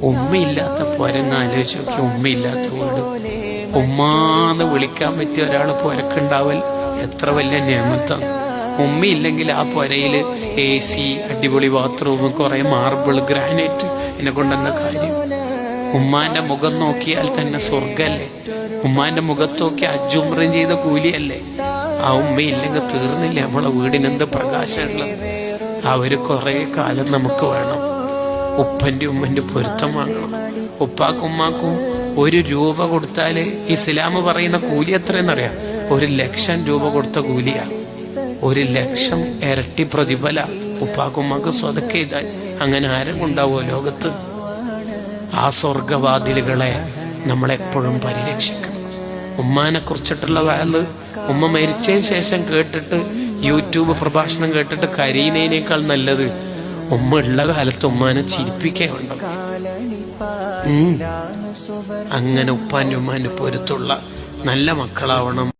ഉമ്മയില്ലാത്ത പോരങ്ങ് ആലോചിച്ച് നോക്കി. ഉമ്മയില്ലാത്ത വീട്, ഉമ്മാന്ന് വിളിക്കാൻ പറ്റിയ ഒരാൾ പോരക്കുണ്ടാവൽ എത്ര വലിയ നിയമത്താണ്. ഉമ്മയില്ലെങ്കിൽ ആ പുരയില് AC, അടിപൊളി ബാത്റൂം, കുറെ മാർബിൾ, ഗ്രാനൈറ്റ്, എന്നെ കൊണ്ടെന്ന കാര്യം. ഉമ്മാന്റെ മുഖം നോക്കിയാൽ തന്നെ സ്വർഗല്ലേ. ഉമ്മാന്റെ മുഖത്ത് നോക്കി അജുമ്രം ചെയ്ത കൂലിയല്ലേ. ആ ഉമ്മയില്ലെങ്കിൽ തീർന്നില്ലേ നമ്മളെ വീടിനെന്ത് പ്രകാശമുള്ളത്. അവര് കുറെ കാലം നമുക്ക് വേണം. ഉപ്പന്റെ ഉമ്മന്റെ പൊരുത്തം വാങ്ങണം. ഉപ്പാക്കും ഉമ്മാക്കും 1 രൂപ കൊടുത്താല് ഇസ്ലാം പറയുന്ന കൂലി എത്രയെന്നറിയാം? 1,00,000 രൂപ കൊടുത്ത കൂലിയാ. 1,00,000 ഇരട്ടി പ്രതിഫല ഉപ്പാക്കും ഉമ്മാക്കും സ്വതക്ക ചെയ്താൽ. അങ്ങനെ ആരും ഉണ്ടാവോ ലോകത്ത്? ആ സ്വർഗവാതിലുകളെ നമ്മളെപ്പോഴും പരിരക്ഷിക്കണം. ഉമ്മാനെ കുറിച്ചിട്ടുള്ള വയല് ഉമ്മ മരിച്ചതിന് ശേഷം കേട്ടിട്ട് യൂട്യൂബ് പ്രഭാഷണം കേട്ടിട്ട് കരയുന്നതിനേക്കാൾ നല്ലത് ഉമ്മ ഉള്ള കാലത്ത് ഉമ്മാനെ ചിരിപ്പിക്കേണ്ട. അങ്ങനെ ഉപ്പാന്റെ ഉമ്മാന്റെ പൊരുത്തുള്ള നല്ല മക്കളാവണം.